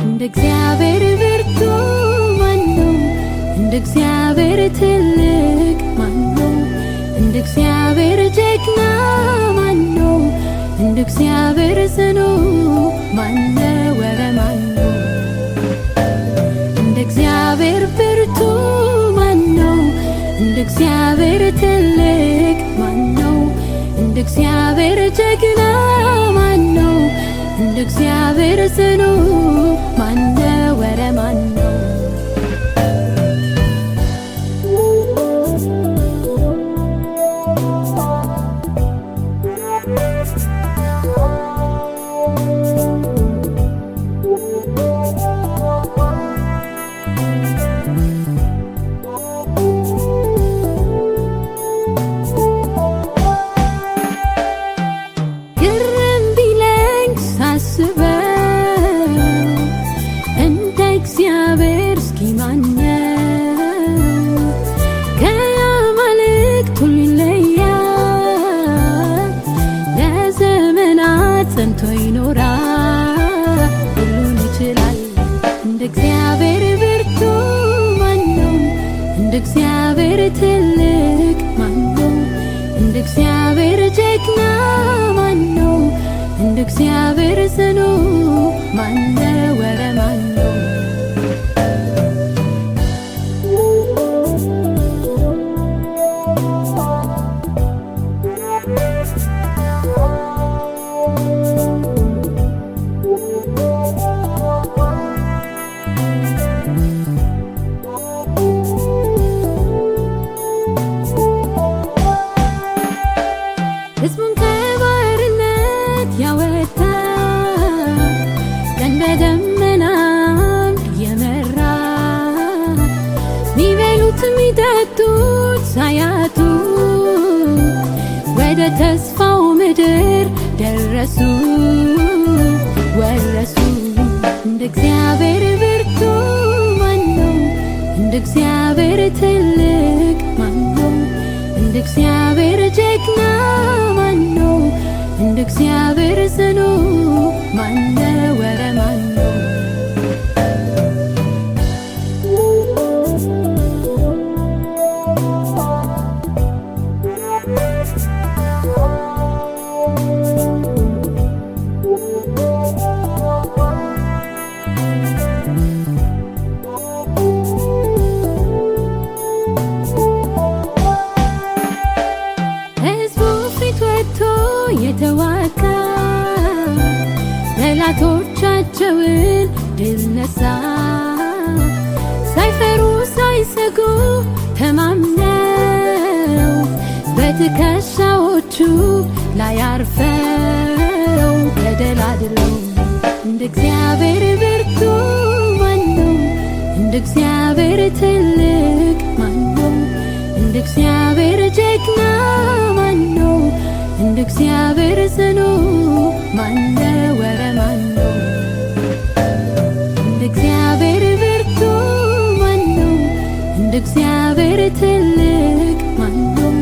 እንደ እግዚአብሔር ብርቱ ማነው? እንደ እግዚአብሔር ትልቅ ማነው? እንደ እግዚአብሔር ጀግና ማነው? እንደ እግዚአብሔር ጽኑ ማነው? ወረ ማነው? እንደ እግዚአብሔር ብርቱ ማነው? እንደ እግዚአብሔር ትልቅ ማነው? እንደ እግዚአብሔር ጀግና ማነው? እንደ እግዚአብሔር ጽኑ ማነው? ወረ ማነው? ግርም ቢለኝ ሳስበው እንደ እግዚአብሔር እስኪ ማነው? ከአማልክት ሁሉ ይለያል፣ ለዘመናት ጸንቶ ይኖራል፣ ሁሉን ይችላል። እንደ እግዚአብሔር ብርቱ ማነው? እንደ እግዚአብሔር ትልቅ ማነው? እንደ እግዚአብሔር ጀግና ማነው? እንደ እግዚአብሔር ጽኑ ማነው? ወረ ማነው? ሕዝቡን ከባርነት ያወጣ ቀን በደመናም የመራ ሚበሉት ሚጠጡት ሳያጡ ወደ ተስፋው ምድር ደረሱ ወረሱ። እንደ እግዚአብሔር ብርቱ ማነው? እንደ እግዚአብሔር ትልቅ ማነው? እንደ እግዚአብሔር ጀግና ማነው? እንደ እግዚአብሔር ጽኑ ማነው? ወረ ማነው? ሕዝቡ ፊት ወጥቶ የተዋጋ ጠላቶቻቸውን ድል ነሳ። ሳይፈሩ ሳይሰጉ ተማምነው በትከሻዎቹ ላይ አርፈው ተደላድለው። እንደ እግዚአብሔር ብርቱ ማነው? እንደ እግዚአብሔር ትልቅ ማነው? እንደ እግዚአብሔር ጀግና ማነው? እንደ እግዚአብሔር ጽኑ ማነው? ወረ ማነው? እንደ እግዚአብሔር ብርቱ ማነው? እንደ እግዚአብሔር ትልቅ ማነው?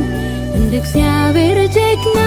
እንደ እግዚአብሔር ጀግና